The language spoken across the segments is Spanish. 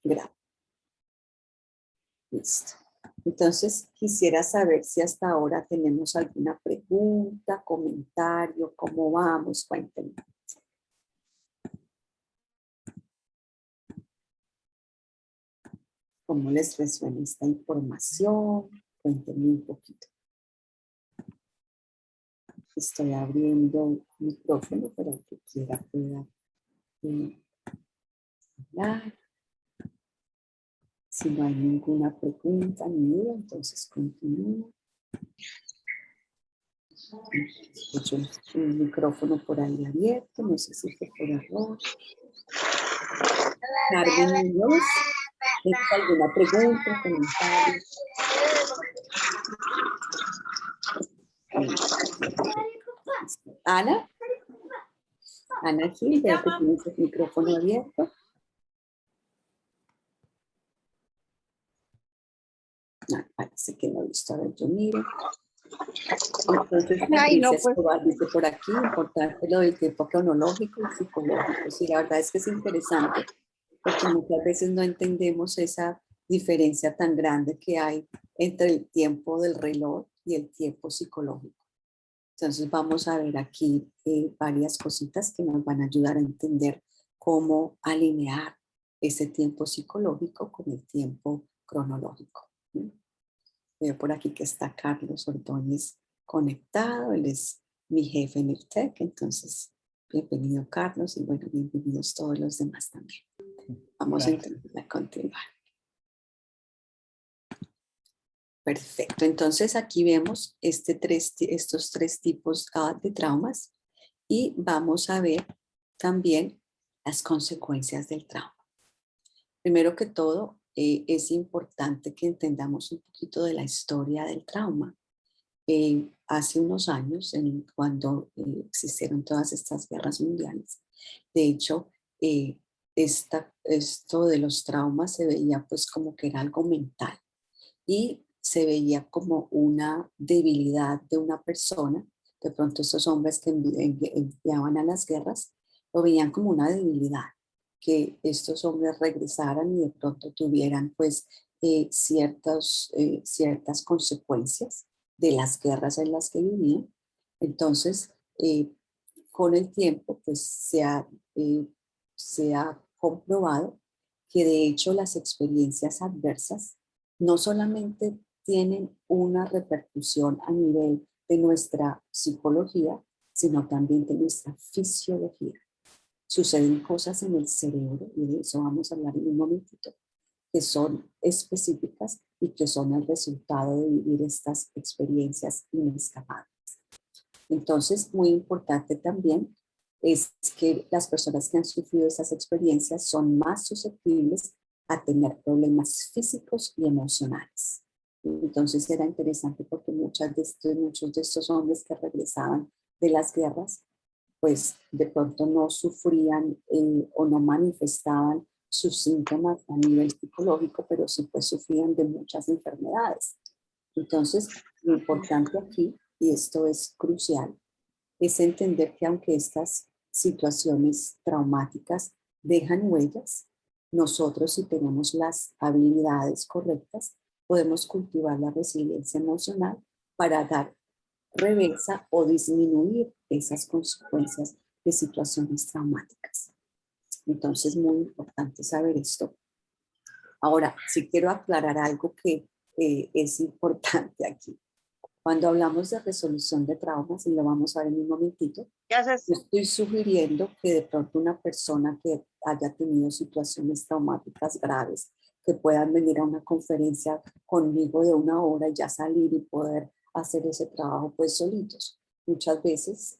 grave. Listo. Entonces, quisiera saber si hasta ahora tenemos alguna pregunta, comentario, cómo vamos, cuéntenme. ¿Cómo les resuena esta información? Cuéntenme un poquito. Estoy abriendo el micrófono para el que quiera pueda hablar. Si no hay ninguna pregunta ni duda, entonces continúo. Escucho un micrófono por ahí abierto, no sé si fue por error. Carmen Muñoz, ¿tienes alguna pregunta, comentario? Ana. Ana Gil, veo que tienes el micrófono abierto. No, parece que no he visto. A ver, yo miro. Entonces, Patricia Escobar dice por aquí, importante lo del tiempo cronológico y psicológico. Sí, la verdad es que es interesante, porque muchas veces no entendemos esa diferencia tan grande que hay entre el tiempo del reloj y el tiempo psicológico. Entonces vamos a ver aquí varias cositas que nos van a ayudar a entender cómo alinear ese tiempo psicológico con el tiempo cronológico. Veo por aquí que está Carlos Ordóñez conectado, él es mi jefe en el TEC, entonces bienvenido Carlos y bueno, bienvenidos todos los demás también. Vamos a intentar continuar. Perfecto, entonces aquí vemos estos tres tipos de traumas y vamos a ver también las consecuencias del trauma. Primero que todo, es importante que entendamos un poquito de la historia del trauma. Hace unos años, cuando existieron todas estas guerras mundiales, de hecho, esto de los traumas se veía pues como que era algo mental y se veía como una debilidad de una persona. De pronto estos hombres que enviaban a las guerras lo veían como una debilidad, que estos hombres regresaran y de pronto tuvieran pues ciertas consecuencias de las guerras en las que vivían. Entonces, con el tiempo pues se ha comprobado que de hecho las experiencias adversas no solamente tienen una repercusión a nivel de nuestra psicología, sino también de nuestra fisiología. Suceden cosas en el cerebro, y de eso vamos a hablar en un momentito, que son específicas y que son el resultado de vivir estas experiencias inescapables. Entonces, muy importante también es que las personas que han sufrido esas experiencias son más susceptibles a tener problemas físicos y emocionales. Entonces era interesante porque muchos de estos hombres que regresaban de las guerras, pues de pronto no sufrían o no manifestaban sus síntomas a nivel psicológico, pero sí pues sufrían de muchas enfermedades. Entonces, lo importante aquí, y esto es crucial, es entender que aunque estas situaciones traumáticas dejan huellas, nosotros si tenemos las habilidades correctas, podemos cultivar la resiliencia emocional para dar reversa o disminuir esas consecuencias de situaciones traumáticas. Entonces, muy importante saber esto. Ahora, sí quiero aclarar algo que es importante aquí. Cuando hablamos de resolución de traumas, y lo vamos a ver en un momentito, estoy sugiriendo que de pronto una persona que haya tenido situaciones traumáticas graves, que puedan venir a una conferencia conmigo de 1 hora y ya salir y poder hacer ese trabajo pues solitos. Muchas veces,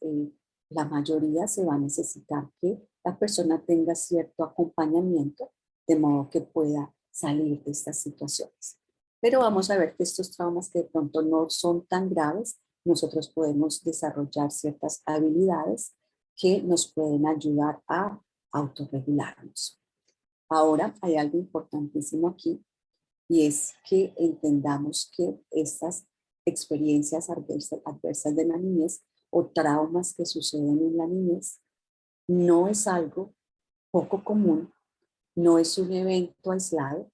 la mayoría se va a necesitar que la persona tenga cierto acompañamiento de modo que pueda salir de estas situaciones. Pero vamos a ver que estos traumas que de pronto no son tan graves, nosotros podemos desarrollar ciertas habilidades que nos pueden ayudar a autorregularnos. Ahora hay algo importantísimo aquí y es que entendamos que estas experiencias adversas de la niñez o traumas que suceden en la niñez no es algo poco común No es un evento aislado.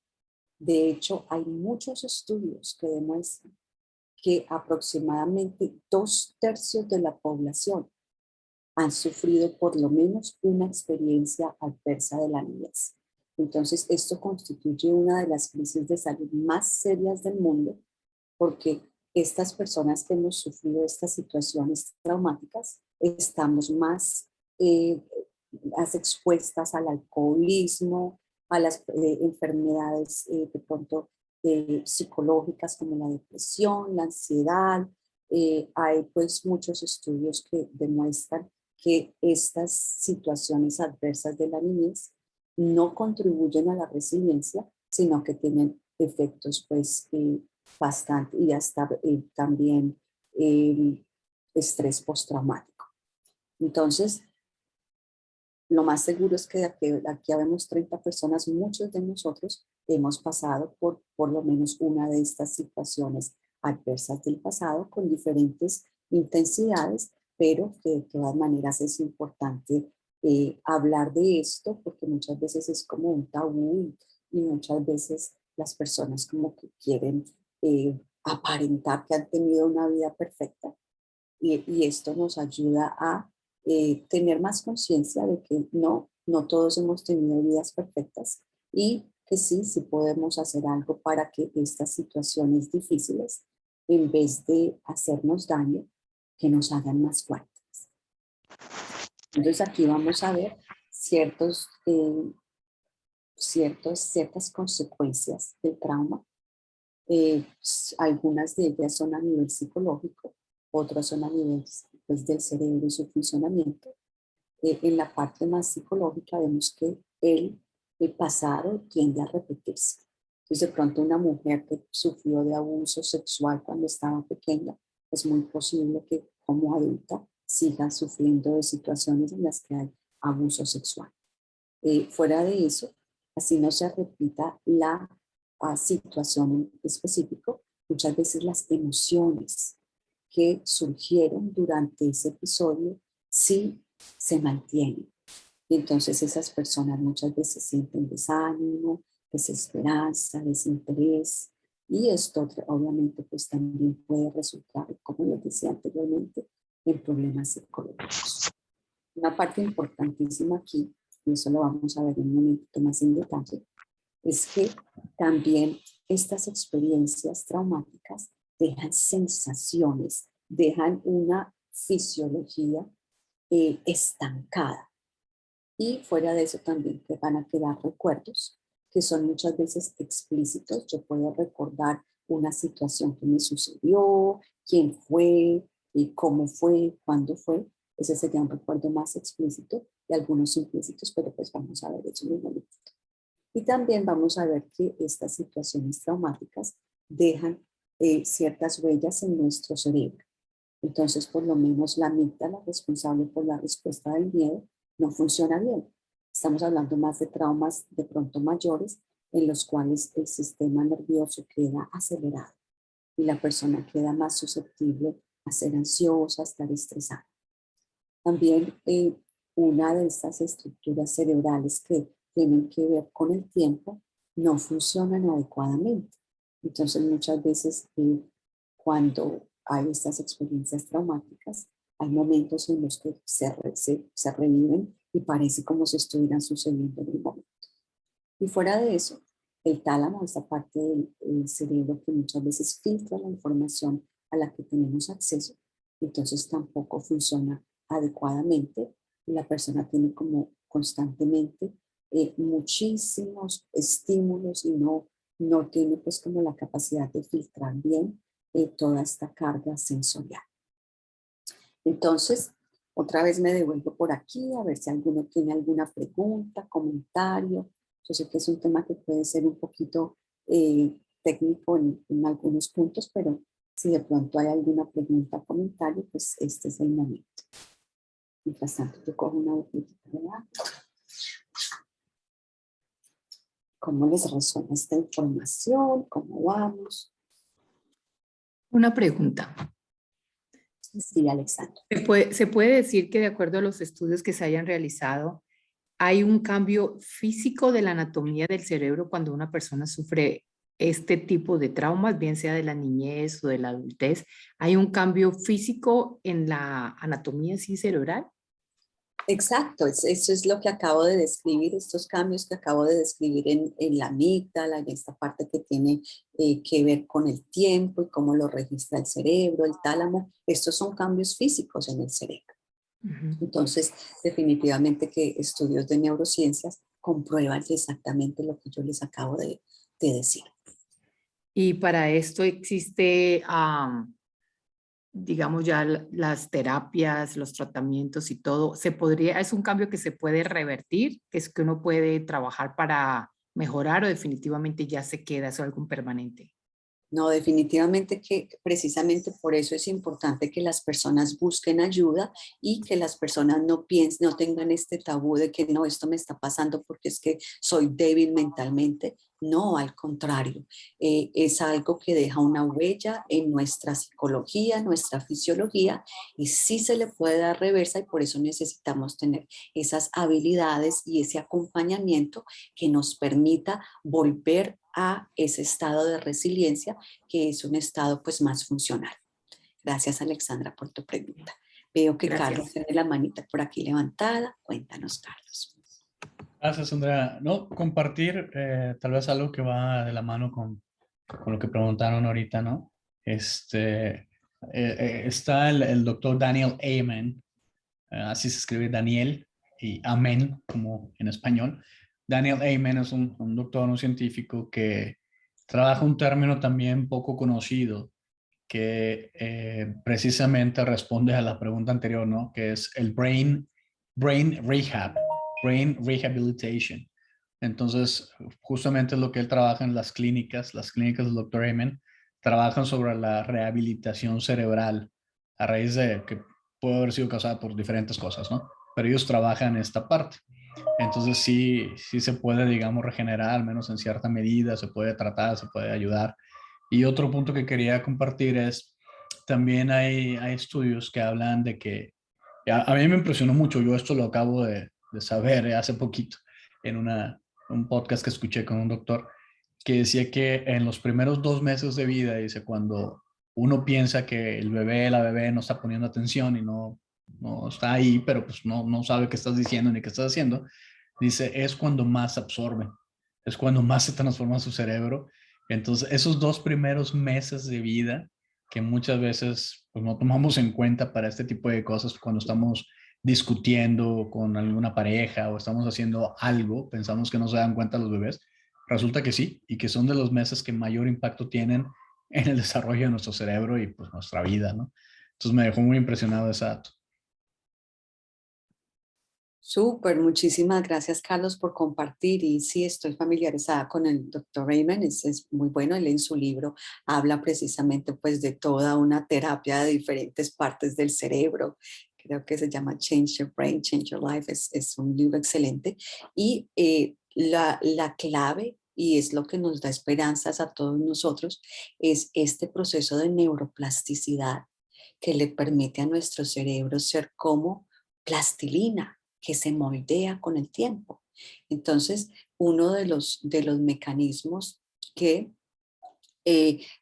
De hecho, hay muchos estudios que demuestran que aproximadamente 2/3 de la población han sufrido por lo menos una experiencia adversa de la niñez. Entonces, esto constituye una de las crisis de salud más serias del mundo, porque estas personas que hemos sufrido estas situaciones traumáticas estamos eh, más expuestas al alcoholismo, a las enfermedades de pronto psicológicas como la depresión, la ansiedad. Hay pues muchos estudios que demuestran que estas situaciones adversas de la niñez no contribuyen a la resiliencia, sino que tienen efectos pues bastante, y hasta también estrés postraumático. Entonces, lo más seguro es que aquí habemos 30 personas, muchos de nosotros hemos pasado por lo menos una de estas situaciones adversas del pasado con diferentes intensidades, pero que de todas maneras es importante hablar de esto porque muchas veces es como un tabú y muchas veces las personas como que quieren aparentar que han tenido una vida perfecta y esto nos ayuda a tener más conciencia de que no todos hemos tenido vidas perfectas y que sí podemos hacer algo para que estas situaciones difíciles, en vez de hacernos daño, que nos hagan más fuertes. Entonces aquí vamos a ver ciertas consecuencias del trauma. Algunas de ellas son a nivel psicológico, otras son a nivel pues, del cerebro y su funcionamiento. En la parte más psicológica vemos que el pasado tiende a repetirse. Entonces de pronto una mujer que sufrió de abuso sexual cuando estaba pequeña, es muy posible que como adulta siga sufriendo de situaciones en las que hay abuso sexual. Fuera de eso, así no se repita la situación en específico, muchas veces las emociones que surgieron durante ese episodio sí se mantienen. Y entonces esas personas muchas veces sienten desánimo, desesperanza, desinterés, y esto obviamente pues también puede resultar, como les decía anteriormente, en problemas psicológicos. Una parte importantísima aquí, y eso lo vamos a ver en un momento más en detalle, es que también estas experiencias traumáticas dejan sensaciones, dejan una fisiología estancada. Y fuera de eso también te van a quedar recuerdos que son muchas veces explícitos. Yo puedo recordar una situación que me sucedió, quién fue, y cómo fue, cuándo fue. Ese sería un recuerdo más explícito y algunos implícitos, pero pues vamos a ver eso en un momento. Y también vamos a ver que estas situaciones traumáticas dejan ciertas huellas en nuestro cerebro. Entonces, por lo menos la amígdala responsable por la respuesta del miedo no funciona bien. Estamos hablando más de traumas de pronto mayores en los cuales el sistema nervioso queda acelerado y la persona queda más susceptible a ser ansiosa, a estar estresada. También una de estas estructuras cerebrales que tienen que ver con el tiempo no funcionan adecuadamente. Entonces muchas veces cuando hay estas experiencias traumáticas, hay momentos en los que se reviven y parece como si estuvieran sucediendo en el momento. Y fuera de eso, el tálamo, esta parte del cerebro que muchas veces filtra la información a la que tenemos acceso, entonces tampoco funciona adecuadamente y la persona tiene como constantemente muchísimos estímulos y no tiene pues como la capacidad de filtrar bien toda esta carga sensorial. Entonces, otra vez me devuelvo por aquí a ver si alguno tiene alguna pregunta, comentario. Yo sé que es un tema que puede ser un poquito técnico en algunos puntos, pero si de pronto hay alguna pregunta o comentario, pues este es el momento. Mientras tanto, yo cojo una botellita de agua. ¿Cómo les resuena esta información? ¿Cómo vamos? Una pregunta. Sí, Alexandra. ¿Se puede decir que de acuerdo a los estudios que se hayan realizado, ¿hay un cambio físico de la anatomía del cerebro cuando una persona sufre este tipo de traumas, bien sea de la niñez o de la adultez? ¿Hay un cambio físico en la anatomía sí cerebral? Exacto, eso es lo que acabo de describir, estos cambios que acabo de describir en la amígdala, en esta parte que tiene que ver con el tiempo y cómo lo registra el cerebro, el tálamo. Estos son cambios físicos en el cerebro. Ujú. Entonces, definitivamente que estudios de neurociencias comprueban exactamente lo que yo les acabo de decir. Y para esto existe, digamos, ya las terapias, los tratamientos y todo. Es un cambio que se puede revertir, que es que uno puede trabajar para mejorar o definitivamente ya se queda, es algo permanente. No, definitivamente que precisamente por eso es importante que las personas busquen ayuda y que las personas no piensen, no tengan este tabú de que no, esto me está pasando porque es que soy débil mentalmente. No, al contrario, es algo que deja una huella en nuestra psicología, nuestra fisiología, y sí se le puede dar reversa, y por eso necesitamos tener esas habilidades y ese acompañamiento que nos permita volver a ese estado de resiliencia, que es un estado pues más funcional. Gracias, Alexandra, por tu pregunta. Veo que Carlos Gracias. tiene la manita por aquí levantada. Cuéntanos, Carlos. Gracias, Andrea. No, compartir tal vez algo que va de la mano con lo que preguntaron ahorita, ¿no? Está el doctor Daniel Amen, así se escribe Daniel y Amen, como en español. Daniel Amen es un doctor, un científico que trabaja un término también poco conocido que precisamente responde a la pregunta anterior, ¿no? Que es el brain rehab, brain rehabilitation. Entonces, justamente es lo que él trabaja en las clínicas del Dr. Amen, trabajan sobre la rehabilitación cerebral a raíz de que puede haber sido causada por diferentes cosas, ¿no? Pero ellos trabajan en esta parte. Entonces sí se puede, digamos, regenerar, al menos en cierta medida, se puede tratar, se puede ayudar. Y otro punto que quería compartir es, también hay estudios que hablan de que, a mí me impresionó mucho, yo esto lo acabo de saber hace poquito en un podcast que escuché con un doctor, que decía que en los primeros 2 meses de vida, dice, cuando uno piensa que el bebé, la bebé no está poniendo atención y no está ahí, pero pues no sabe qué estás diciendo ni qué estás haciendo, dice, es cuando más absorbe, es cuando más se transforma su cerebro. Entonces, esos 2 primeros meses de vida que muchas veces pues, no tomamos en cuenta para este tipo de cosas cuando estamos discutiendo con alguna pareja o estamos haciendo algo, pensamos que no se dan cuenta los bebés, resulta que sí, y que son de los meses que mayor impacto tienen en el desarrollo de nuestro cerebro y pues nuestra vida, ¿no? Entonces me dejó muy impresionado ese dato. Súper, muchísimas gracias, Carlos, por compartir. Y sí, estoy familiarizada con el doctor Raymond, es muy bueno. Él en su libro habla precisamente pues de toda una terapia de diferentes partes del cerebro. Creo que se llama Change Your Brain, Change Your Life. Es un libro excelente. Y la clave, y es lo que nos da esperanzas a todos nosotros, es este proceso de neuroplasticidad que le permite a nuestro cerebro ser como plastilina que se moldea con el tiempo. Entonces, uno de los mecanismos que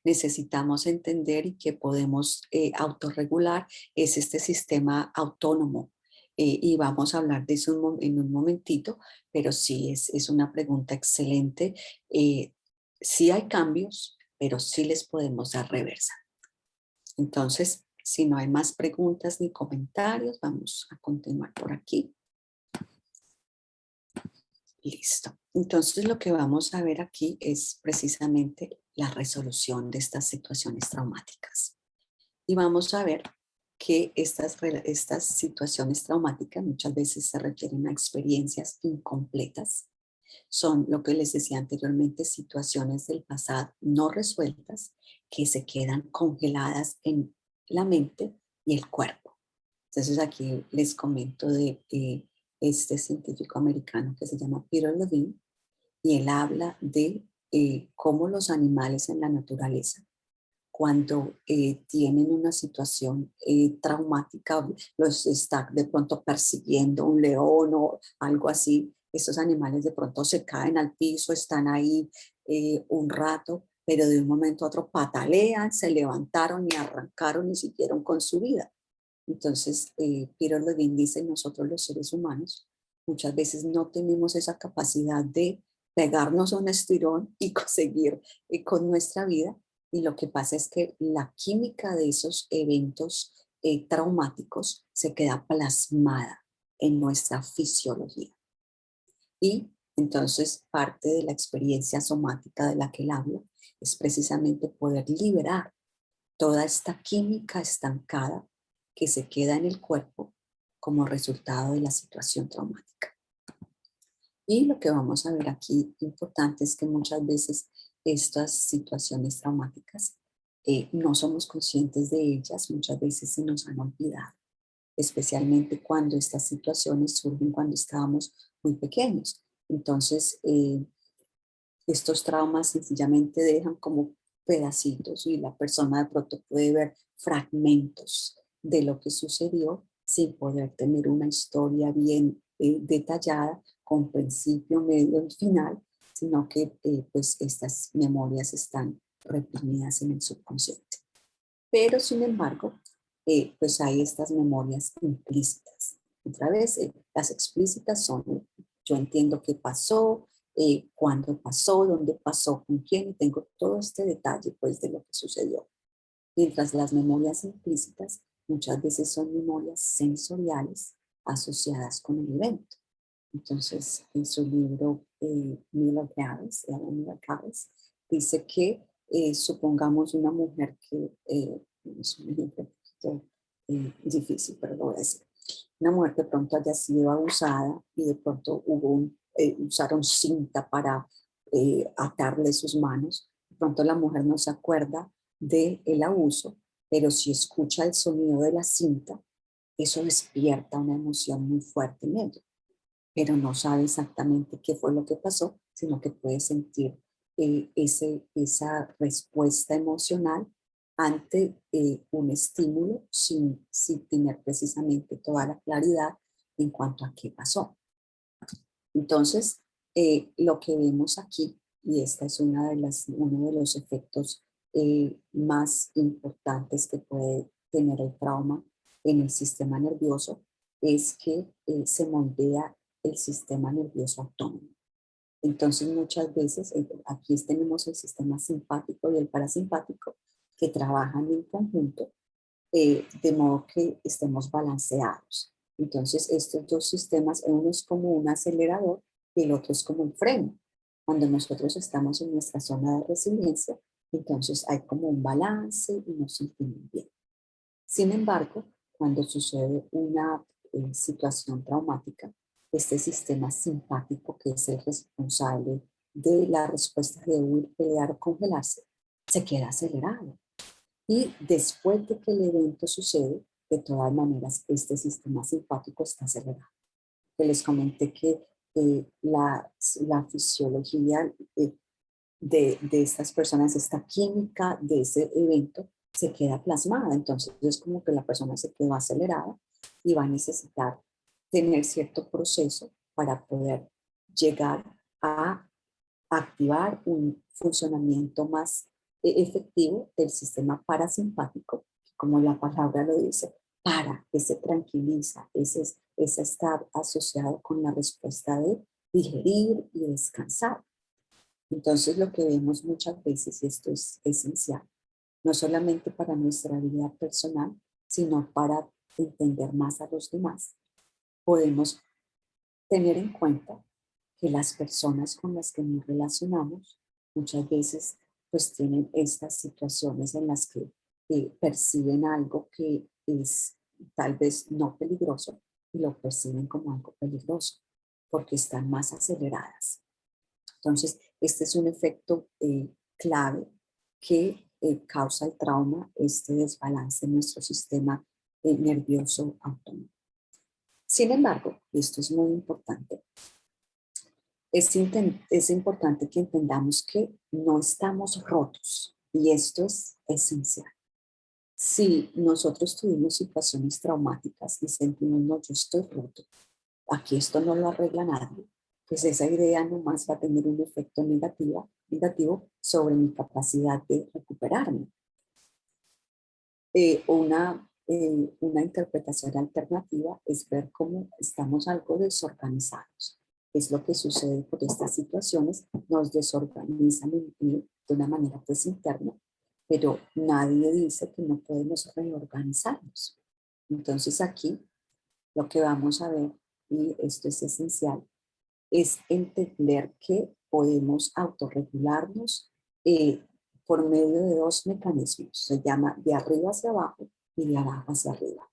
necesitamos entender y que podemos autorregular es este sistema autónomo. Y vamos a hablar de eso en un momentito, pero sí es una pregunta excelente. Sí hay cambios, pero sí les podemos dar reversa. Entonces, si no hay más preguntas ni comentarios, vamos a continuar por aquí. Listo. Entonces lo que vamos a ver aquí es precisamente la resolución de estas situaciones traumáticas. Y vamos a ver que estas situaciones traumáticas muchas veces se refieren a experiencias incompletas. Son lo que les decía anteriormente, situaciones del pasado no resueltas que se quedan congeladas en la mente y el cuerpo. Entonces aquí les comento de este científico americano que se llama Peter Levine, y él habla de cómo los animales en la naturaleza cuando tienen una situación traumática, los está de pronto persiguiendo un león o algo así, estos animales de pronto se caen al piso, están ahí un rato, pero de un momento a otro patalean, se levantaron y arrancaron y siguieron con su vida. Entonces, Peter Levine dice, nosotros los seres humanos muchas veces no tenemos esa capacidad de pegarnos un estirón y seguir con nuestra vida. Y lo que pasa es que la química de esos eventos traumáticos se queda plasmada en nuestra fisiología. Y entonces parte de la experiencia somática de la que él habla es precisamente poder liberar toda esta química estancada que se queda en el cuerpo como resultado de la situación traumática. Y lo que vamos a ver aquí importante es que muchas veces estas situaciones traumáticas no somos conscientes de ellas, muchas veces se nos han olvidado, especialmente cuando estas situaciones surgen cuando estábamos muy pequeños. Entonces, estos traumas sencillamente dejan como pedacitos y la persona de pronto puede ver fragmentos de lo que sucedió sin poder tener una historia bien detallada con principio, medio y final, sino que pues estas memorias están reprimidas en el subconsciente. Pero sin embargo, pues hay estas memorias implícitas. Otra vez, las explícitas son, yo entiendo qué pasó, cuándo pasó, dónde pasó, con quién, y tengo todo este detalle pues de lo que sucedió. Mientras las memorias implícitas muchas veces son memorias sensoriales asociadas con el evento. Entonces, en su libro, Miller Harris, dice que supongamos una mujer que, es un ejemplo difícil, pero lo voy a decir. Una mujer que de pronto haya sido abusada y de pronto usaron cinta para atarle sus manos. De pronto la mujer no se acuerda del abuso, pero si escucha el sonido de la cinta, eso despierta una emoción muy fuerte en ella, pero no sabe exactamente qué fue lo que pasó, sino que puede sentir esa respuesta emocional ante un estímulo sin tener precisamente toda la claridad en cuanto a qué pasó. Entonces, lo que vemos aquí, y esta es uno de los efectos más importantes que puede tener el trauma en el sistema nervioso, es que se moldea el sistema nervioso autónomo. Entonces, muchas veces, aquí tenemos el sistema simpático y el parasimpático que trabajan en conjunto, de modo que estemos balanceados. Entonces, estos dos sistemas, uno es como un acelerador y el otro es como un freno. Cuando nosotros estamos en nuestra zona de resiliencia, entonces hay como un balance y nos sentimos bien. Sin embargo, cuando sucede una situación traumática, este sistema simpático, que es el responsable de la respuesta de huir, pelear o congelarse, se queda acelerado. Y después de que el evento sucede, de todas maneras, este sistema simpático está acelerado. Que les comenté que la fisiología de estas personas, esta química de ese evento, se queda plasmada. Entonces es como que la persona se quedó acelerada y va a necesitar tener cierto proceso para poder llegar a activar un funcionamiento más efectivo del sistema parasimpático, como la palabra lo dice, para, que se tranquiliza, ese estar asociado con la respuesta de digerir y descansar. Entonces lo que vemos muchas veces, y esto es esencial, no solamente para nuestra vida personal, sino para entender más a los demás, podemos tener en cuenta que las personas con las que nos relacionamos muchas veces pues tienen estas situaciones en las que perciben algo que es tal vez no peligroso y lo perciben como algo peligroso porque están más aceleradas. Entonces, este es un efecto clave que causa el trauma, este desbalance en nuestro sistema nervioso autónomo. Sin embargo, y esto es muy importante, es importante que entendamos que no estamos rotos. Y esto es esencial. Si nosotros tuvimos situaciones traumáticas y sentimos, no, yo estoy roto, aquí esto no lo arregla nadie, pues esa idea nomás va a tener un efecto negativo sobre mi capacidad de recuperarme. Una interpretación alternativa es ver cómo estamos algo desorganizados. Es lo que sucede por estas situaciones, nos desorganizan de una manera pues interna, pero nadie dice que no podemos reorganizarnos. Entonces aquí lo que vamos a ver, y esto es esencial, es entender que podemos autorregularnos por medio de dos mecanismos. Se llama de arriba hacia abajo y de abajo hacia arriba.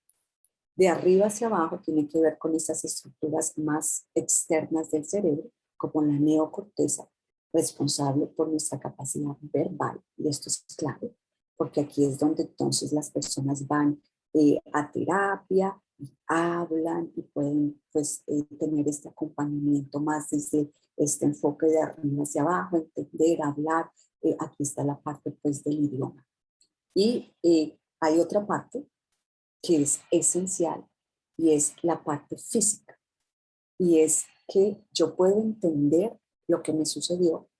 De arriba hacia abajo tiene que ver con esas estructuras más externas del cerebro, como la neocorteza, responsable por nuestra capacidad verbal. Y esto es clave, porque aquí es donde entonces las personas van a terapia, y hablan y pueden pues, tener este acompañamiento más desde este enfoque de arriba hacia abajo, entender, hablar. Aquí está la parte pues, del idioma. Y hay otra parte que es esencial y es la parte física. Y es que yo puedo entender lo que me sucedió,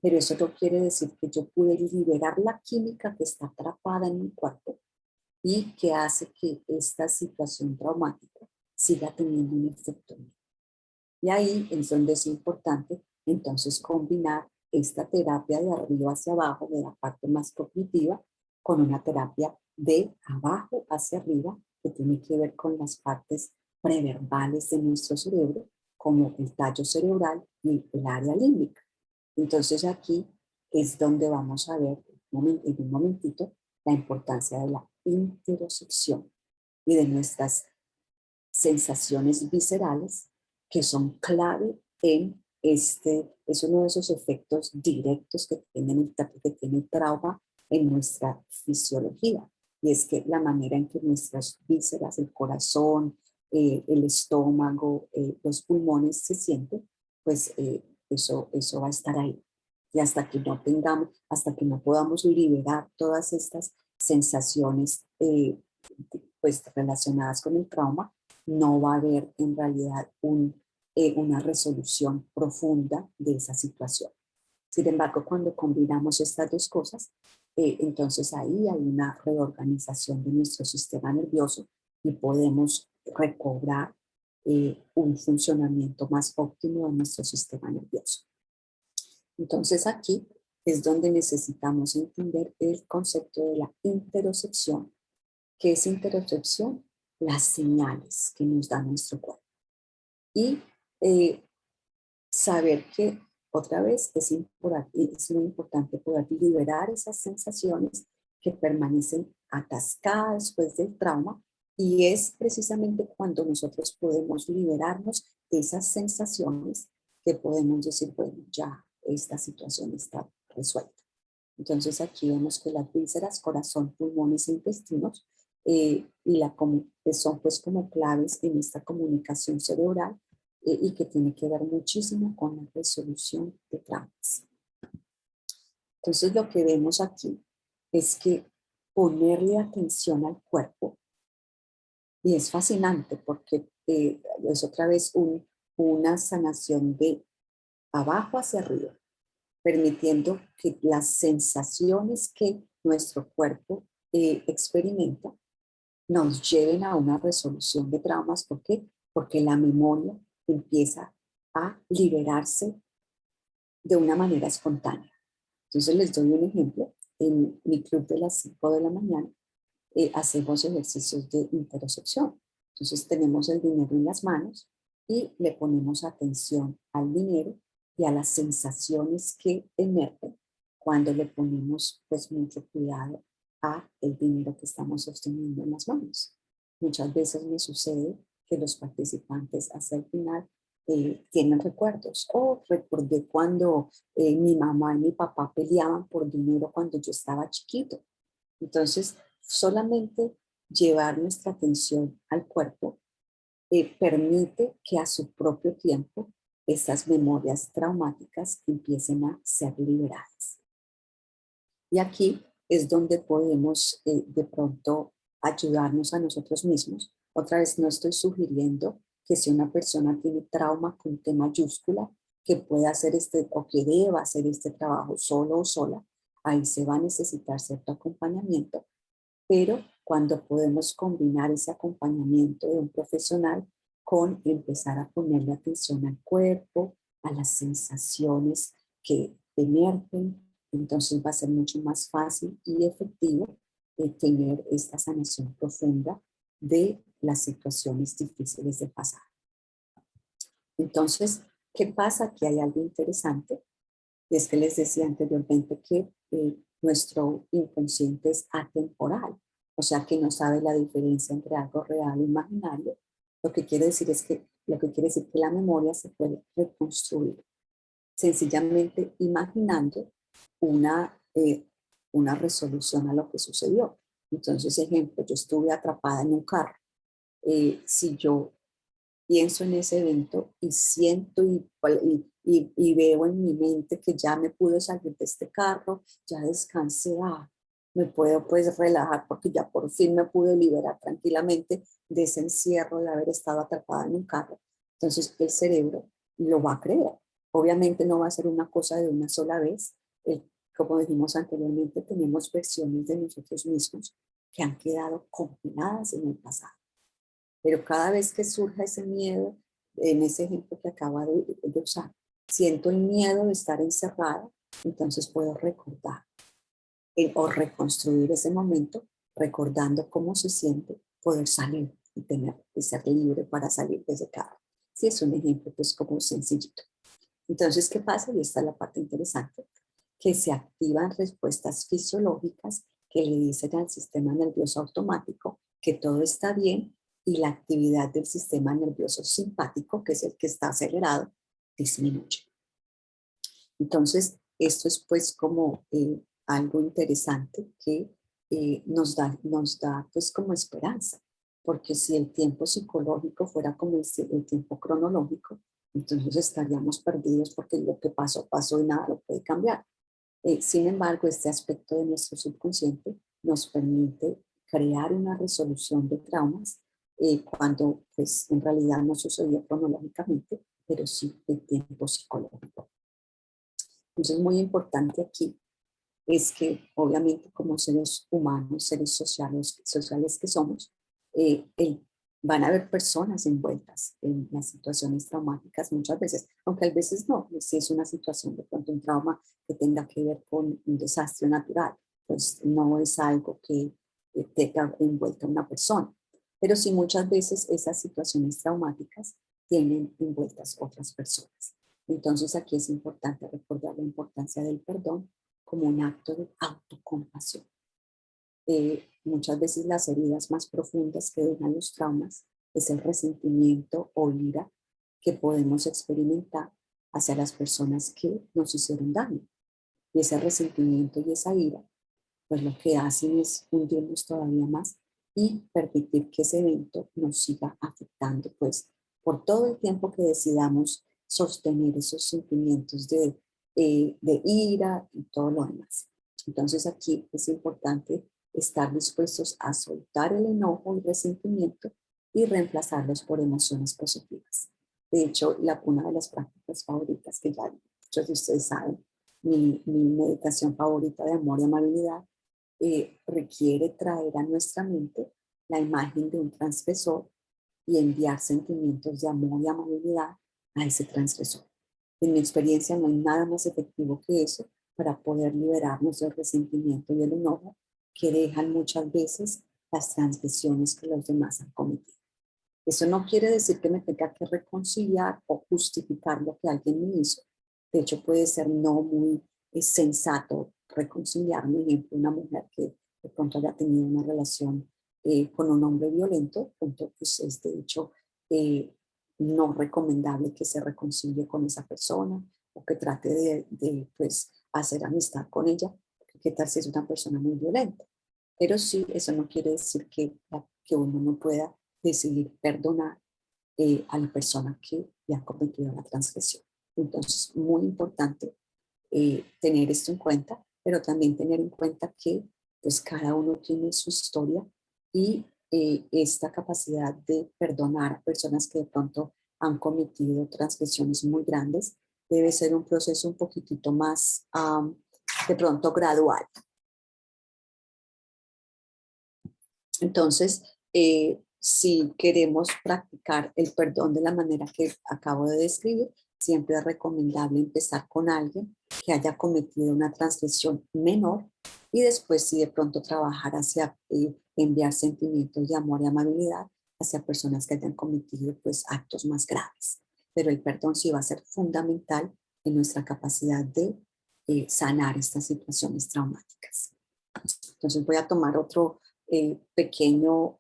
pero eso no quiere decir que yo pude liberar la química que está atrapada en mi cuerpo y que hace que esta situación traumática siga teniendo un efecto. Y ahí es donde es importante entonces combinar esta terapia de arriba hacia abajo, de la parte más cognitiva, con una terapia de abajo hacia arriba, que tiene que ver con las partes preverbales de nuestro cerebro, como el tallo cerebral y el área límbica. Entonces aquí es donde vamos a ver en un momentito la importancia de la interocepción y de nuestras sensaciones viscerales que son clave en es uno de esos efectos directos que tiene el trauma en nuestra fisiología. Y es que la manera en que nuestras vísceras, el corazón, el estómago, los pulmones se sienten, pues eso va a estar ahí. Y hasta que no tengamos, hasta que no podamos liberar todas estas sensaciones pues relacionadas con el trauma, no va a haber en realidad una resolución profunda de esa situación. Sin embargo, cuando combinamos estas dos cosas, entonces ahí hay una reorganización de nuestro sistema nervioso y podemos recobrar un funcionamiento más óptimo de nuestro sistema nervioso. Entonces aquí es donde necesitamos entender el concepto de la interocepción. ¿Qué es interocepción? Las señales que nos da nuestro cuerpo. Y saber que otra vez es muy importante poder liberar esas sensaciones que permanecen atascadas después del trauma, y es precisamente cuando nosotros podemos liberarnos de esas sensaciones que podemos decir, bueno, ya esta situación está resuelta. Entonces aquí vemos que las vísceras, corazón, pulmones e intestinos son pues como claves en esta comunicación cerebral y que tiene que ver muchísimo con la resolución de traumas. Entonces lo que vemos aquí es que ponerle atención al cuerpo, y es fascinante porque es otra vez una sanación de abajo hacia arriba, permitiendo que las sensaciones que nuestro cuerpo experimenta nos lleven a una resolución de traumas. ¿Por qué? Porque la memoria empieza a liberarse de una manera espontánea. Entonces les doy un ejemplo. En mi club de las 5 de la mañana hacemos ejercicios de interocepción. Entonces tenemos el dinero en las manos y le ponemos atención al dinero y a las sensaciones que emergen cuando le ponemos pues mucho cuidado a el dinero que estamos sosteniendo en las manos. Muchas veces me sucede que los participantes hacia el final tienen recuerdos. Recordé cuando mi mamá y mi papá peleaban por dinero cuando yo estaba chiquito. Entonces, solamente llevar nuestra atención al cuerpo permite que a su propio tiempo estas memorias traumáticas empiecen a ser liberadas. Y aquí es donde podemos de pronto ayudarnos a nosotros mismos. Otra vez no estoy sugiriendo que si una persona tiene trauma con T mayúscula, que pueda hacer o que deba hacer este trabajo solo o sola, ahí se va a necesitar cierto acompañamiento, pero cuando podemos combinar ese acompañamiento de un profesional con empezar a ponerle atención al cuerpo, a las sensaciones que emergen, entonces va a ser mucho más fácil y efectivo tener esta sanación profunda de las situaciones difíciles de pasar. Entonces, ¿qué pasa? Aquí hay algo interesante. Y es que les decía anteriormente que nuestro inconsciente es atemporal, o sea que no sabe la diferencia entre algo real e imaginario. Lo que quiere decir que la memoria se puede reconstruir sencillamente imaginando una resolución a lo que sucedió. Entonces, ejemplo, yo estuve atrapada en un carro. Si yo pienso en ese evento y siento y veo en mi mente que ya me pude salir de este carro, ya descansé, me puedo pues relajar porque ya por fin me pude liberar tranquilamente de ese encierro de haber estado atrapada en un carro. Entonces el cerebro lo va a creer. Obviamente no va a ser una cosa de una sola vez. Como dijimos anteriormente, tenemos versiones de nosotros mismos que han quedado congeladas en el pasado. Pero cada vez que surja ese miedo, en ese ejemplo que acaba de usar, siento el miedo de estar encerrada, entonces puedo recordar o reconstruir ese momento, recordando cómo se siente poder salir y ser libre para salir de ese carro. Sí, es un ejemplo pues como sencillito. Entonces, ¿qué pasa? Y esta es la parte interesante, que se activan respuestas fisiológicas que le dicen al sistema nervioso automático que todo está bien y la actividad del sistema nervioso simpático, que es el que está acelerado, disminuye. Entonces, esto es pues como algo interesante que nos da pues como esperanza, porque si el tiempo psicológico fuera como el tiempo cronológico, entonces estaríamos perdidos porque lo que pasó, pasó y nada lo puede cambiar. Sin embargo, este aspecto de nuestro subconsciente nos permite crear una resolución de traumas cuando pues en realidad no sucedió cronológicamente, pero sí el tiempo psicológico. Entonces, muy importante aquí es que obviamente como seres humanos, seres sociales que somos, van a haber personas envueltas en las situaciones traumáticas muchas veces, aunque a veces no, si es una situación de pronto un trauma que tenga que ver con un desastre natural, pues no es algo que tenga envuelta una persona, pero sí muchas veces esas situaciones traumáticas tienen envueltas otras personas. Entonces aquí es importante recordar la importancia del perdón como un acto de autocompasión. Muchas veces las heridas más profundas que dejan los traumas es el resentimiento o ira que podemos experimentar hacia las personas que nos hicieron daño. Y ese resentimiento y esa ira, pues lo que hacen es hundirnos todavía más y permitir que ese evento nos siga afectando, pues por todo el tiempo que decidamos sostener esos sentimientos de ira y todo lo demás. Entonces aquí es importante estar dispuestos a soltar el enojo y resentimiento y reemplazarlos por emociones positivas. De hecho, una de las prácticas favoritas que ya muchos de ustedes saben, mi meditación favorita de amor y amabilidad, requiere traer a nuestra mente la imagen de un transgresor y enviar sentimientos de amor y amabilidad a ese transgresor. En mi experiencia no hay nada más efectivo que eso para poder liberarnos del resentimiento y el enojo que dejan muchas veces las transgresiones que los demás han cometido. Eso no quiere decir que me tenga que reconciliar o justificar lo que alguien me hizo. De hecho, puede ser no muy sensato reconciliarme. Por ejemplo, una mujer que de pronto haya tenido una relación con un hombre violento, pues es de hecho no recomendable que se reconcilie con esa persona o que trate de pues, hacer amistad con ella. ¿Qué tal si es una persona muy violenta? Pero sí, eso no quiere decir que uno no pueda decidir perdonar a la persona que le ha cometido la transgresión. Entonces, muy importante tener esto en cuenta pero también tener en cuenta que pues cada uno tiene su historia y esta capacidad de perdonar a personas que de pronto han cometido transgresiones muy grandes debe ser un proceso un poquitito más de pronto gradual. Entonces, si queremos practicar el perdón de la manera que acabo de describir, siempre es recomendable empezar con alguien que haya cometido una transgresión menor y después, si de pronto trabajar hacia enviar sentimientos de amor y amabilidad hacia personas que hayan cometido pues, actos más graves. Pero el perdón sí va a ser fundamental en nuestra capacidad de sanar estas situaciones traumáticas. Entonces voy a tomar otro pequeño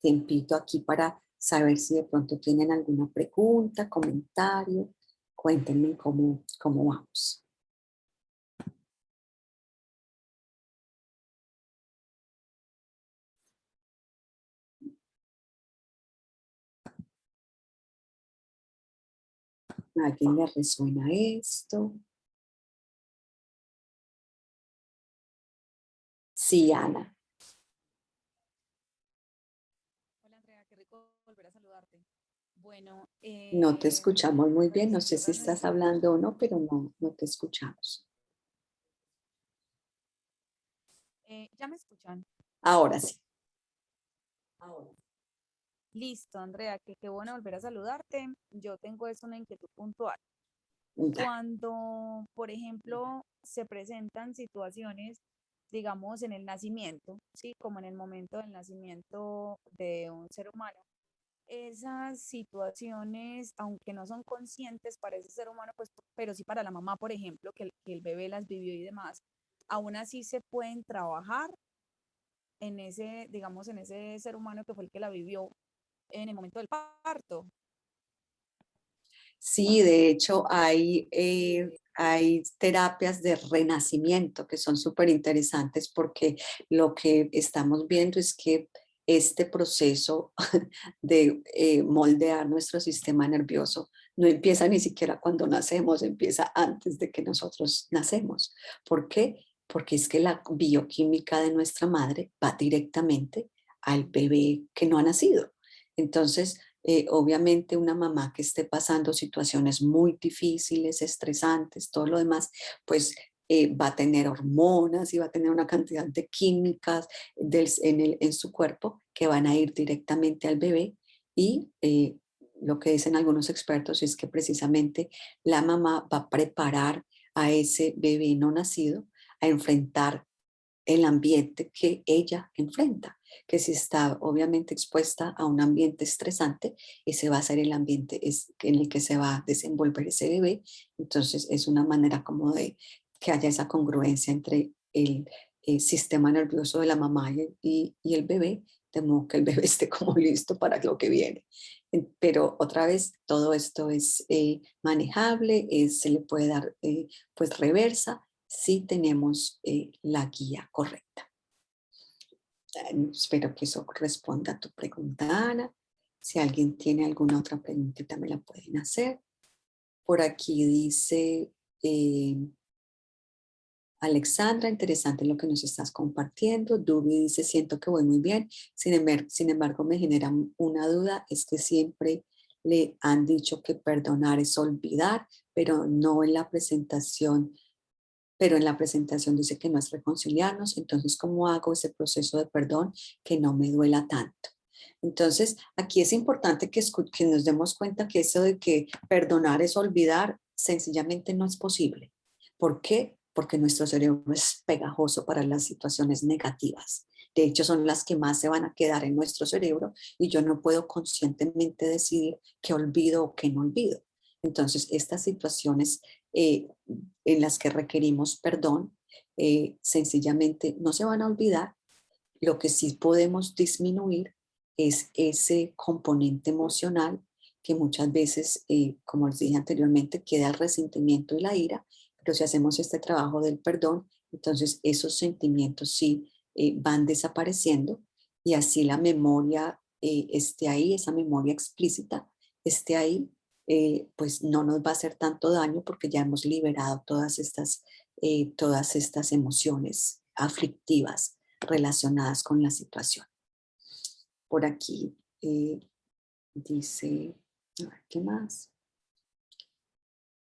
tiempito aquí para saber si de pronto tienen alguna pregunta, comentario. Cuéntenme cómo vamos. ¿A alguien le resuena esto? Sí, Ana. Hola Andrea, qué rico volver a saludarte. Bueno, No te escuchamos muy bien. No sé si revisando estás nuestro... hablando o no, pero no te escuchamos. ¿Ya me escuchan? Ahora sí. Ahora. Listo, Andrea, que qué bueno volver a saludarte. Yo tengo es una inquietud puntual. Dale. Cuando, por ejemplo, se presentan situaciones, digamos, en el nacimiento, ¿sí? Como en el momento del nacimiento de un ser humano, esas situaciones, aunque no son conscientes para ese ser humano, pues, pero sí para la mamá, por ejemplo, que el bebé las vivió y demás, aún así se pueden trabajar en ese, digamos, en ese ser humano que fue el que la vivió en el momento del parto. Sí, de hecho hay terapias de renacimiento que son súper interesantes porque lo que estamos viendo es que este proceso de moldear nuestro sistema nervioso no empieza ni siquiera cuando nacemos, empieza antes de que nosotros nacemos. ¿Por qué? Porque es que la bioquímica de nuestra madre va directamente al bebé que no ha nacido. Entonces, obviamente una mamá que esté pasando situaciones muy difíciles, estresantes, todo lo demás, pues va a tener hormonas y va a tener una cantidad de químicas en su cuerpo que van a ir directamente al bebé y lo que dicen algunos expertos es que precisamente la mamá va a preparar a ese bebé no nacido a enfrentar el ambiente que ella enfrenta, que si está obviamente expuesta a un ambiente estresante, ese va a ser el ambiente en el que se va a desenvolver ese bebé. Entonces es una manera como de que haya esa congruencia entre el sistema nervioso de la mamá y el bebé, de modo que el bebé esté como listo para lo que viene. Pero otra vez, todo esto es manejable, se le puede dar pues reversa si tenemos la guía correcta. Espero que eso responda a tu pregunta, Ana. Si alguien tiene alguna otra preguntita, me la pueden hacer. Por aquí dice Alexandra, interesante lo que nos estás compartiendo. Dubi dice, siento que voy muy bien. Sin embargo, me genera una duda, es que siempre le han dicho que perdonar es olvidar, pero no en la presentación pero en la presentación dice que no es reconciliarnos, entonces ¿cómo hago ese proceso de perdón que no me duela tanto? Entonces, aquí es importante que nos demos cuenta que eso de que perdonar es olvidar, sencillamente no es posible. ¿Por qué? Porque nuestro cerebro es pegajoso para las situaciones negativas. De hecho, son las que más se van a quedar en nuestro cerebro y yo no puedo conscientemente decidir qué olvido o qué no olvido. Entonces, estas situaciones eh, en las que requerimos perdón, sencillamente no se van a olvidar. Lo que sí podemos disminuir es ese componente emocional que muchas veces, como les dije anteriormente, queda el resentimiento y la ira, pero si hacemos este trabajo del perdón, entonces esos sentimientos sí van desapareciendo y así la memoria esté ahí, esa memoria explícita esté ahí, pues no nos va a hacer tanto daño porque ya hemos liberado todas estas todas estas emociones aflictivas relacionadas con la situación. Por aquí dice, a ver, ¿qué más?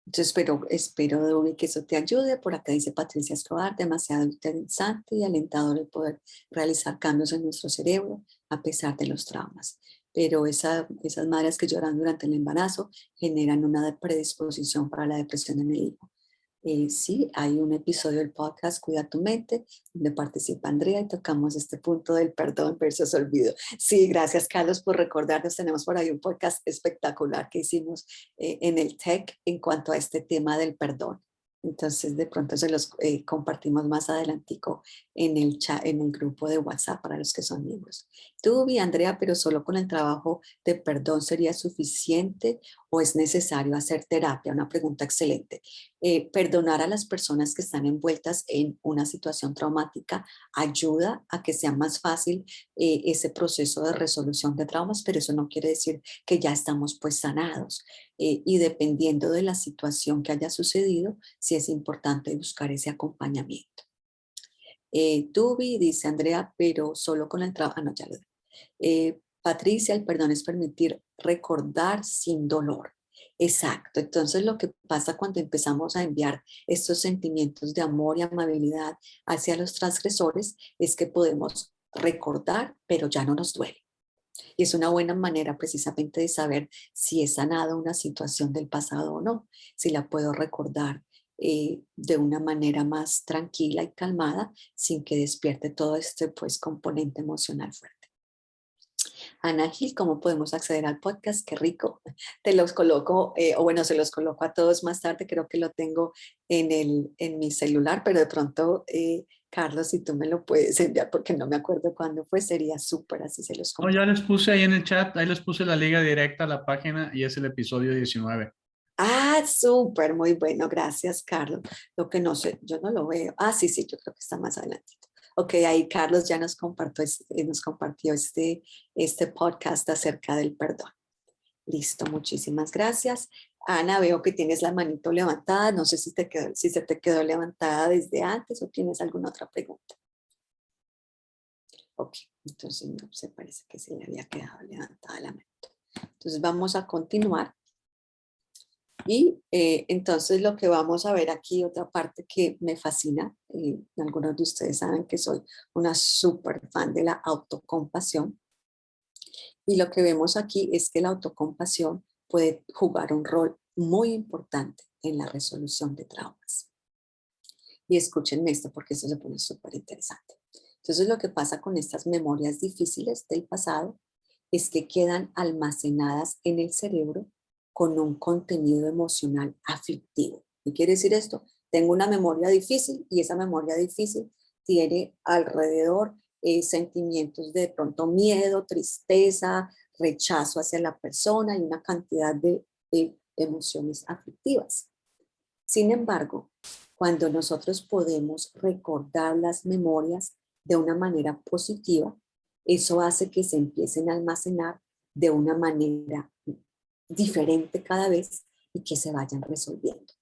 Entonces espero Dubi, que eso te ayude. Por acá dice Patricia Escobar, demasiado interesante y alentador el poder realizar cambios en nuestro cerebro a pesar de los traumas. Pero esas madres que lloran durante el embarazo generan una predisposición para la depresión en el hijo. Sí, hay un episodio del podcast Cuida tu mente, donde participa Andrea y tocamos este punto del perdón versus olvido. Sí, gracias Carlos por recordarnos. Tenemos por ahí un podcast espectacular que hicimos en el TEC en cuanto a este tema del perdón. Entonces de pronto se los compartimos más adelantico en el chat, en el grupo de WhatsApp para los que son miembros. Tú, Andrea, pero solo con el trabajo de perdón sería suficiente o es necesario hacer terapia? Una pregunta excelente. Perdonar a las personas que están envueltas en una situación traumática ayuda a que sea más fácil ese proceso de resolución de traumas, pero eso no quiere decir que ya estamos pues sanados. Y dependiendo de la situación que haya sucedido, sí es importante buscar ese acompañamiento. Tubi, dice Andrea, pero solo con el trabajo. No, ya lo Patricia, el perdón es permitir recordar sin dolor. Exacto. Entonces lo que pasa cuando empezamos a enviar estos sentimientos de amor y amabilidad hacia los transgresores es que podemos recordar, pero ya no nos duele. Y es una buena manera precisamente de saber si he sanado una situación del pasado o no, si la puedo recordar de una manera más tranquila y calmada sin que despierte todo este pues componente emocional fuerte. Ana Gil, ¿cómo podemos acceder al podcast? Qué rico. Te los coloco, o bueno, se los coloco a todos más tarde. Creo que lo tengo en mi celular, pero de pronto, Carlos, si tú me lo puedes enviar, porque no me acuerdo cuándo fue, sería súper, así se los No, comparto. ya les puse ahí en el chat, ahí les puse la liga directa a la página y es el episodio 19. Ah, súper, muy bueno, gracias, Carlos. Lo que no sé, yo no lo veo. Ah, sí, sí, yo creo que está más adelantito. Ok, ahí Carlos ya nos compartió este podcast acerca del perdón. Listo, muchísimas gracias. Ana, veo que tienes la manito levantada. No sé si se te quedó levantada desde antes o tienes alguna otra pregunta. Ok, entonces no, se parece que se le había quedado levantada la manito. Entonces vamos a continuar. Y entonces lo que vamos a ver aquí, otra parte que me fascina, algunos de ustedes saben que soy una súper fan de la autocompasión. Y lo que vemos aquí es que la autocompasión puede jugar un rol muy importante en la resolución de traumas. Y escúchenme esto porque esto se pone súper interesante. Entonces lo que pasa con estas memorias difíciles del pasado es que quedan almacenadas en el cerebro con un contenido emocional aflictivo. ¿Qué quiere decir esto? Tengo una memoria difícil y esa memoria difícil tiene alrededor sentimientos de pronto miedo, tristeza, rechazo hacia la persona y una cantidad de emociones aflictivas. Sin embargo, cuando nosotros podemos recordar las memorias de una manera positiva, eso hace que se empiecen a almacenar de una manera diferente cada vez y que se vayan resolviendo.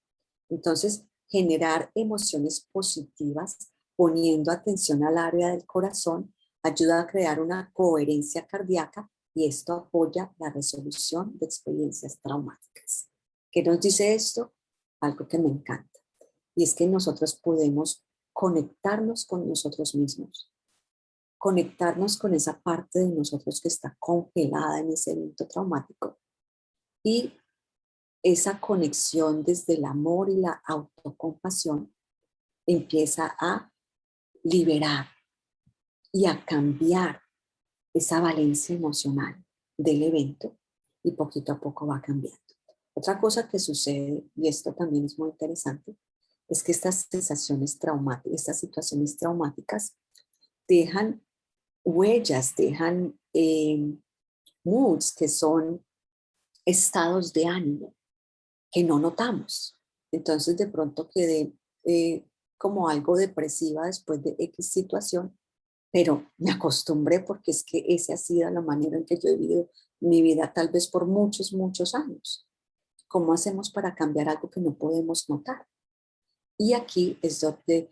Entonces, generar emociones positivas poniendo atención al área del corazón ayuda a crear una coherencia cardíaca y esto apoya la resolución de experiencias traumáticas. ¿Qué nos dice esto? Algo que me encanta. Y es que nosotros podemos conectarnos con nosotros mismos, conectarnos con esa parte de nosotros que está congelada en ese evento traumático y esa conexión desde el amor y la autocompasión empieza a liberar y a cambiar esa valencia emocional del evento y poquito a poco va cambiando. Otra cosa que sucede, y esto también es muy interesante, es que estas sensaciones traumáticas, estas situaciones traumáticas dejan huellas, dejan moods que son estados de ánimo que no notamos. Entonces de pronto quedé como algo depresiva después de X situación, pero me acostumbré porque es que esa ha sido la manera en que yo he vivido mi vida tal vez por muchos, muchos años. ¿Cómo hacemos para cambiar algo que no podemos notar? Y aquí es donde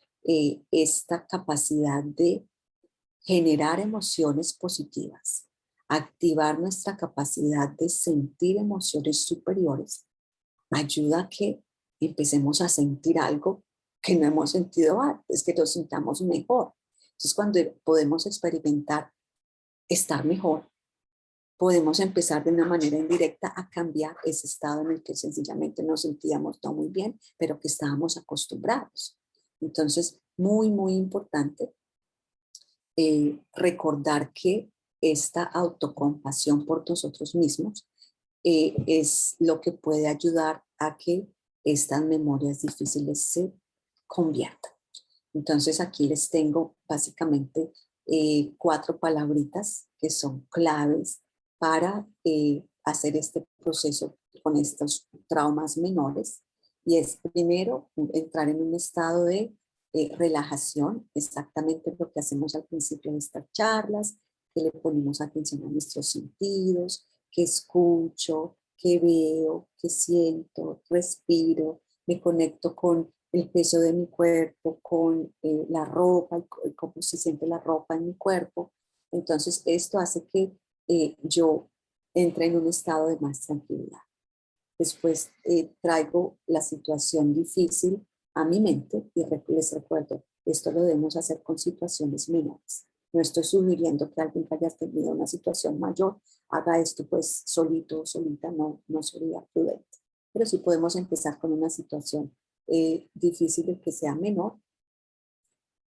esta capacidad de generar emociones positivas, activar nuestra capacidad de sentir emociones superiores, ayuda a que empecemos a sentir algo que no hemos sentido antes, que nos sintamos mejor. Entonces, cuando podemos experimentar estar mejor, podemos empezar de una manera indirecta a cambiar ese estado en el que sencillamente nos sentíamos no muy bien, pero que estábamos acostumbrados. Entonces, muy, muy importante recordar que esta autocompasión por nosotros mismos es lo que puede ayudar a que estas memorias difíciles se conviertan. Entonces aquí les tengo básicamente 4 palabritas que son claves para hacer este proceso con estos traumas menores. Y es primero entrar en un estado de relajación, exactamente lo que hacemos al principio de estas charlas, que le ponemos atención a nuestros sentidos, que escucho, que veo, que siento, respiro, me conecto con el peso de mi cuerpo, con la ropa, y cómo se siente la ropa en mi cuerpo. Entonces esto hace que yo entre en un estado de más tranquilidad. Después traigo la situación difícil a mi mente y les recuerdo, esto lo debemos hacer con situaciones menores. No estoy sugiriendo que alguien que haya tenido una situación mayor haga esto pues solito o solita, no sería prudente. Pero sí podemos empezar con una situación difícil que sea menor,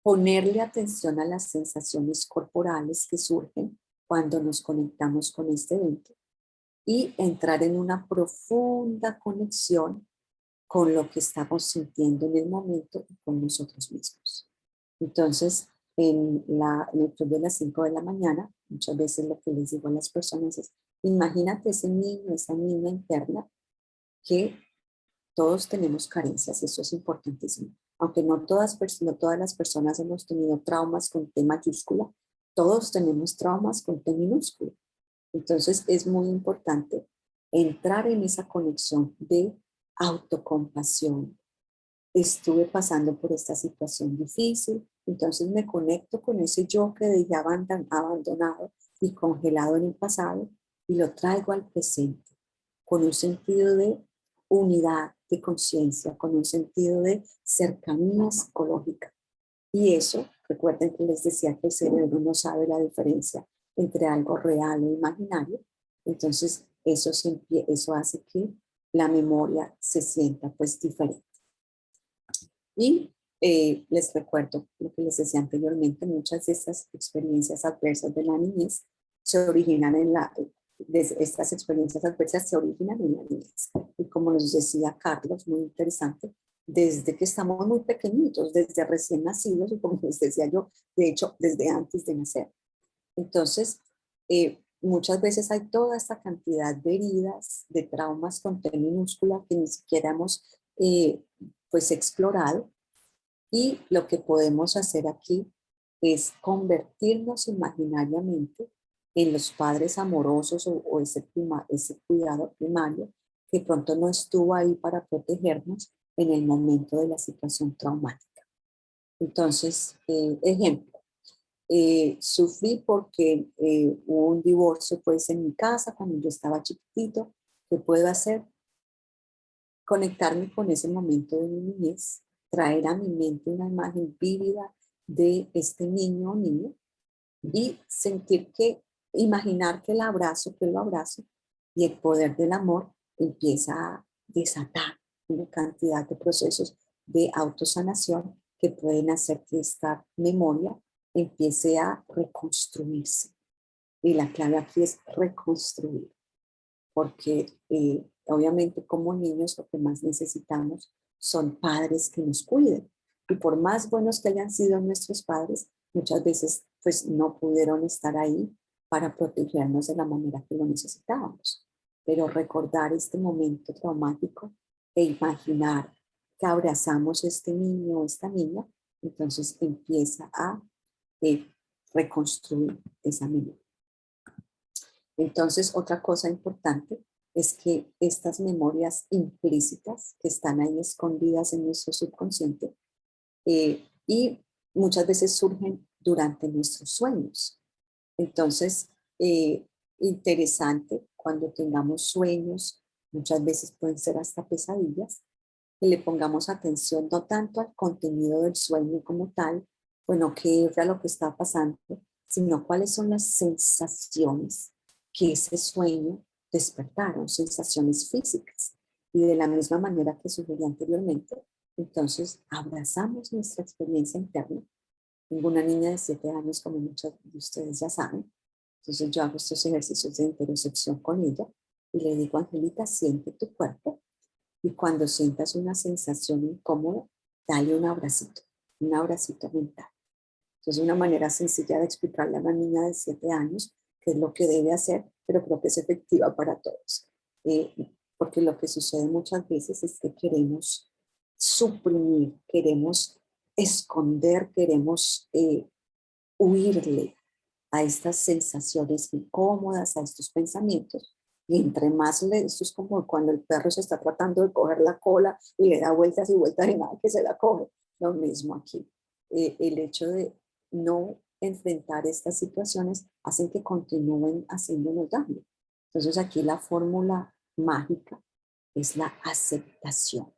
ponerle atención a las sensaciones corporales que surgen cuando nos conectamos con este evento y entrar en una profunda conexión con lo que estamos sintiendo en el momento y con nosotros mismos. Entonces, en el club de las 5 de la mañana, muchas veces lo que les digo a las personas es, imagínate ese niño, esa niña interna que todos tenemos carencias, eso es importantísimo. Aunque no todas las personas hemos tenido traumas con T mayúscula, todos tenemos traumas con T minúscula. Entonces es muy importante entrar en esa conexión de autocompasión. Estuve pasando por esta situación difícil, entonces me conecto con ese yo que dejé abandonado y congelado en el pasado y lo traigo al presente con un sentido de unidad de conciencia, con un sentido de cercanía psicológica. Y eso, recuerden que les decía que el cerebro no sabe la diferencia entre algo real o imaginario, entonces eso hace que la memoria se sienta pues diferente. Y les recuerdo lo que les decía anteriormente, muchas de estas experiencias adversas de la niñez se originan estas experiencias adversas se originan en la niñez. Y como nos decía Carlos, muy interesante, desde que estamos muy pequeñitos, desde recién nacidos, y como les decía yo, de hecho, desde antes de nacer. Entonces, muchas veces hay toda esta cantidad de heridas, de traumas con T minúscula que ni siquiera hemos pues explorado, y lo que podemos hacer aquí es convertirnos imaginariamente en los padres amorosos o ese cuidado primario que pronto no estuvo ahí para protegernos en el momento de la situación traumática. Entonces, ejemplo, sufrí porque hubo un divorcio pues en mi casa cuando yo estaba chiquitito. ¿Qué puedo hacer? Conectarme con ese momento de mi niñez, traer a mi mente una imagen vívida de este niño o niña y sentir imaginar que lo abrazo y el poder del amor empieza a desatar una cantidad de procesos de autosanación que pueden hacer que esta memoria empiece a reconstruirse. Y la clave aquí es reconstruir, porque obviamente como niños lo que más necesitamos son padres que nos cuiden. Y por más buenos que hayan sido nuestros padres, muchas veces pues no pudieron estar ahí para protegernos de la manera que lo necesitábamos. Pero recordar este momento traumático e imaginar que abrazamos a este niño o esta niña, entonces empieza a reconstruir esa memoria. Entonces, otra cosa importante es que estas memorias implícitas que están ahí escondidas en nuestro subconsciente y muchas veces surgen durante nuestros sueños. Entonces, interesante cuando tengamos sueños, muchas veces pueden ser hasta pesadillas, que le pongamos atención no tanto al contenido del sueño como tal, bueno, qué era lo que está pasando, sino cuáles son las sensaciones que ese sueño despertaron, sensaciones físicas. Y de la misma manera que sugerí anteriormente, entonces abrazamos nuestra experiencia interna. Tengo una niña de 7 años, como muchos de ustedes ya saben, entonces yo hago estos ejercicios de interocepción con ella y le digo, Angelita, siente tu cuerpo y cuando sientas una sensación incómoda, dale un abracito mental. Entonces, una manera sencilla de explicarle a una niña de 7 años qué es lo que debe hacer, pero creo que es efectiva para todos. Porque lo que sucede muchas veces es que queremos suprimir, queremos esconder, queremos huirle a estas sensaciones incómodas, a estos pensamientos. Y entre más esto es como cuando el perro se está tratando de coger la cola y le da vueltas y vueltas y nada que se la coge. Lo mismo aquí. El hecho de no enfrentar estas situaciones hacen que continúen haciéndonos daño. Entonces aquí la fórmula mágica es la aceptación.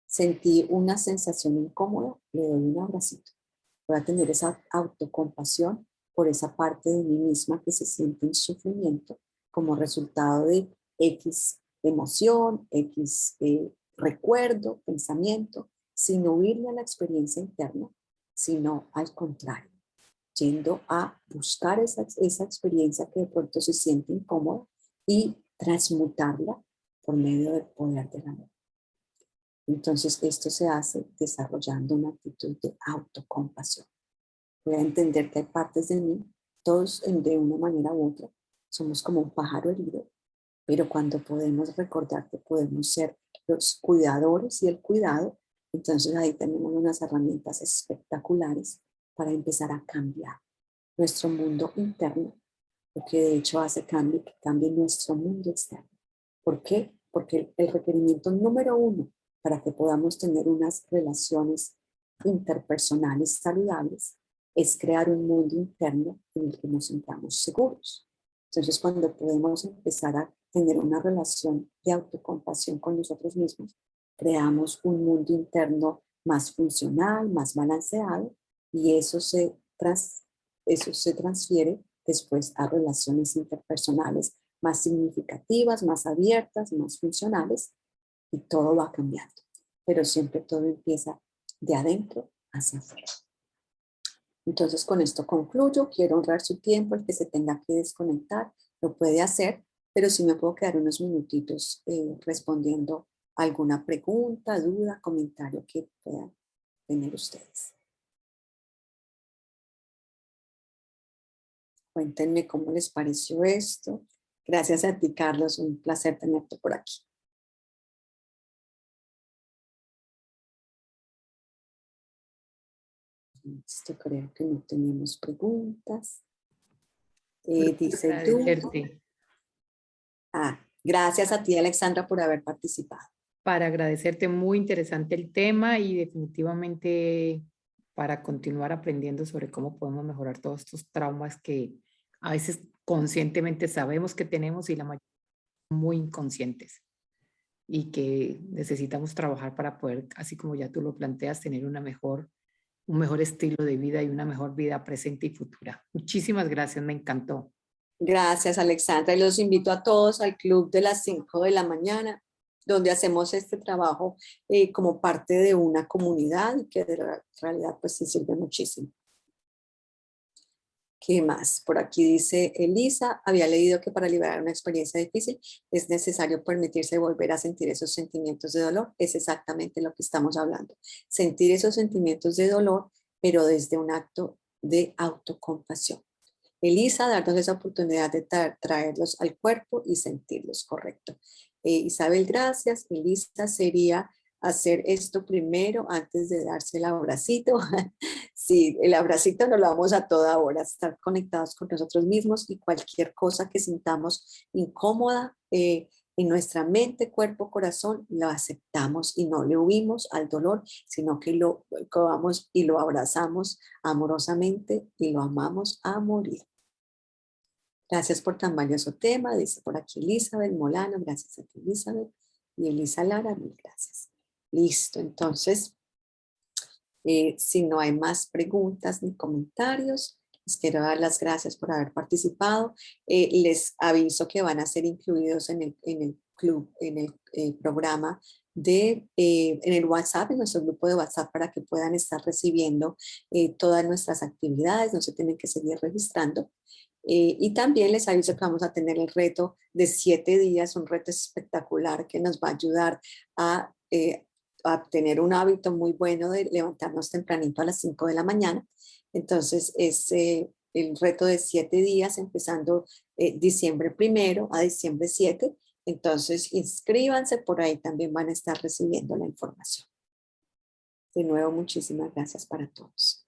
Sentí una sensación incómoda, le doy un abracito. Voy a tener esa autocompasión por esa parte de mí misma que se siente en sufrimiento como resultado de X emoción, X recuerdo, pensamiento, sin huirle a la experiencia interna, sino al contrario, yendo a buscar esa experiencia que de pronto se siente incómoda y transmutarla por medio del poder del amor. Entonces, esto se hace desarrollando una actitud de autocompasión. Voy a entender que hay partes de mí, todos de una manera u otra, somos como un pájaro herido, pero cuando podemos recordar que podemos ser los cuidadores y el cuidado, entonces ahí tenemos unas herramientas espectaculares para empezar a cambiar nuestro mundo interno, lo que de hecho hace que cambie nuestro mundo externo. ¿Por qué? Porque el requerimiento número 1 para que podamos tener unas relaciones interpersonales saludables es crear un mundo interno en el que nos sintamos seguros. Entonces, cuando podemos empezar a tener una relación de autocompasión con nosotros mismos, creamos un mundo interno más funcional, más balanceado, y eso se transfiere después a relaciones interpersonales más significativas, más abiertas, más funcionales, y todo va cambiando. Pero siempre todo empieza de adentro hacia afuera. Entonces, con esto concluyo. Quiero honrar su tiempo. El que se tenga que desconectar lo puede hacer, pero sí me puedo quedar unos minutitos respondiendo alguna pregunta, duda, comentario que puedan tener ustedes. Cuéntenme cómo les pareció esto. Gracias a ti, Carlos. Un placer tenerte por aquí. Esto creo que no tenemos preguntas. Dice Agradecerte. Gracias a ti, Alexandra, por haber participado. Para agradecerte, muy interesante el tema y definitivamente para continuar aprendiendo sobre cómo podemos mejorar todos estos traumas que a veces conscientemente sabemos que tenemos y la mayoría muy inconscientes y que necesitamos trabajar para poder, así como ya tú lo planteas, tener un mejor estilo de vida y una mejor vida presente y futura. Muchísimas gracias, me encantó. Gracias, Alexandra. Y los invito a todos al club de las 5 de la mañana, donde hacemos este trabajo como parte de una comunidad y que de realidad pues sí sirve muchísimo. ¿Qué más? Por aquí dice Elisa, había leído que para liberar una experiencia difícil es necesario permitirse volver a sentir esos sentimientos de dolor. Es exactamente lo que estamos hablando. Sentir esos sentimientos de dolor, pero desde un acto de autocompasión. Elisa, darnos esa oportunidad de traerlos al cuerpo y sentirlos, correcto. Isabel, gracias. Elisa, sería hacer esto primero antes de darse el abracito. Sí, el abracito nos lo damos a toda hora, estar conectados con nosotros mismos y cualquier cosa que sintamos incómoda, En nuestra mente, cuerpo, corazón, lo aceptamos y no le huimos al dolor, sino que lo cobamos y lo abrazamos amorosamente y lo amamos a morir. Gracias por tan valioso tema, dice por aquí Elizabeth Molano, gracias a ti Elizabeth, y Elisa Lara, mil gracias. Listo, entonces, si no hay más preguntas ni comentarios, les quiero dar las gracias por haber participado. Les aviso que van a ser incluidos en el club, en el programa en el WhatsApp, en nuestro grupo de WhatsApp, para que puedan estar recibiendo todas nuestras actividades, no se tienen que seguir registrando. Y también les aviso que vamos a tener el reto de 7 días, un reto espectacular que nos va a ayudar a tener un hábito muy bueno de levantarnos tempranito a las 5 de la mañana. Entonces es el reto de 7 días, empezando diciembre 1 a diciembre 7. Entonces inscríbanse, por ahí también van a estar recibiendo la información. De nuevo, muchísimas gracias para todos.